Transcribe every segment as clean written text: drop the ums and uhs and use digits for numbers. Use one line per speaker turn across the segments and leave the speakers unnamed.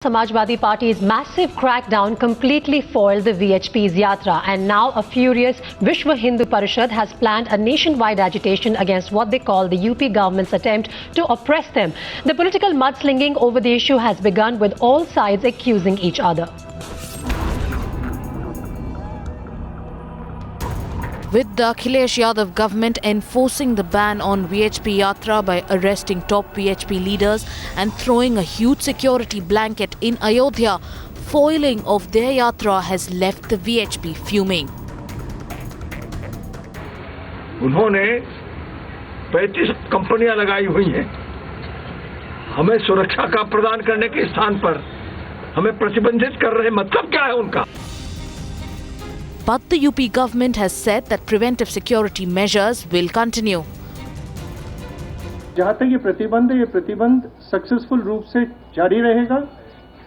Samajwadi Party's massive crackdown completely foiled the VHP's yatra, and now a furious Vishwa Hindu Parishad has planned a nationwide agitation against what they call the UP government's attempt to oppress them. The political mudslinging over the issue has begun, with all sides accusing each other.
With the Akhilesh Yadav government enforcing the ban on VHP Yatra by arresting top VHP leaders and throwing a huge security blanket in Ayodhya, foiling of their yatra has left the VHP fuming.
उन्होंने 35 कंपनियां लगाई हुई हैं। हमें सुरक्षा का प्रदान करने के स्थान पर हमें प्रतिबंधित कर रहे, मतलब क्या है उनका?
But the UP government has said that preventive security measures will continue.
जहाँ तक ये प्रतिबंध सक्सेसफुल रूप से जारी रहेगा,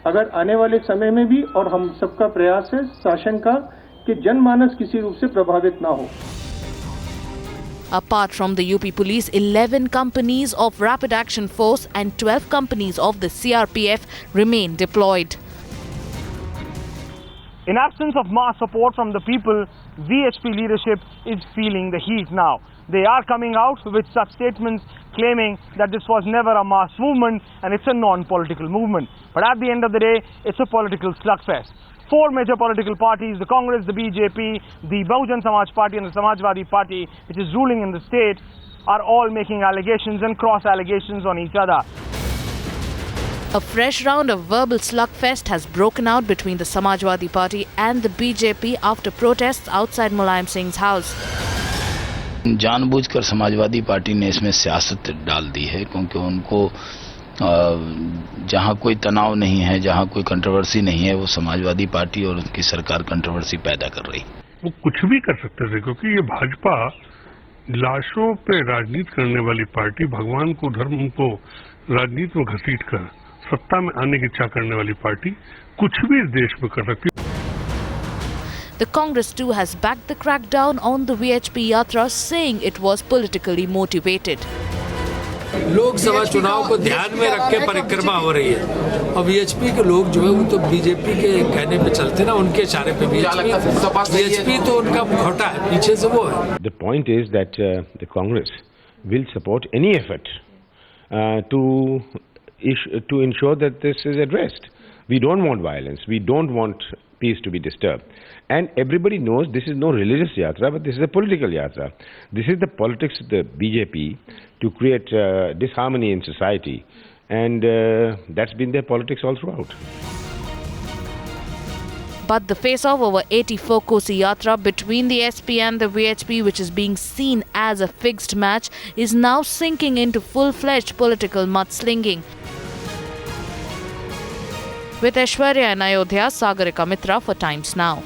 अगर आने वाले समय में भी, और हम सबका प्रयास है शासन का कि जनमानस किसी रूप से प्रभावित ना हो.
Apart from the UP police, 11 companies of Rapid Action Force and 12 companies of the CRPF remain deployed.
In absence of mass support from the people, VHP leadership is feeling the heat now. They are coming out with such statements claiming that this was never a mass movement and it's a non-political movement. But at the end of the day, it's a political slugfest. 4 major political parties, the Congress, the BJP, the Bahujan Samaj Party and the Samajwadi Party, which is ruling in the state, are all making allegations and cross-allegations on each other.
A fresh round of verbal slugfest has broken out between the Samajwadi Party and the BJP after protests outside Mulayam Singh's house.
जानबूझकर Samajwadi party ने इसमें सियासत डाल दी है, क्योंकि उनको जहां कोई तनाव नहीं है, जहां कोई कंट्रोवर्सी नहीं है, वो समाजवादी पार्टी और उनकी सरकार कंट्रोवर्सी पैदा कर रही।
वो कुछ भी कर सकते थे, क्योंकि ये भाजपा लाशों पे राजनीति करने वाली पार्टी, भगवान को, धर्म को राजनीति में घसीट कर सत्ता में आने की इच्छा करने वाली पार्टी कुछ भी इस देश में कर सकती है।
The Congress too has backed the crackdown on the VHP Yatra, saying it was politically motivated.
Lok Sabha चुनाव को ध्यान में रख के परिक्रमा हो रही है, और VHP के लोग जो है वो तो बीजेपी के कहने पे चलते ना, उनके इशारे पे VHP तो उनका मुखौटा है, पीछे से वो है।
The point is that the Congress will support any effort to ensure that this is addressed. We don't want violence. We don't want peace to be disturbed. And everybody knows this is no religious yatra, but this is a political yatra. This is the politics of the BJP to create disharmony in society. And that's been their politics all throughout.
But the face-off over 84 Kosi Yatra between the SP and the VHP, which is being seen as a fixed match, is now sinking into full-fledged political mudslinging. With Aishwarya and Ayodhya, Sagarika Mitra for Times Now.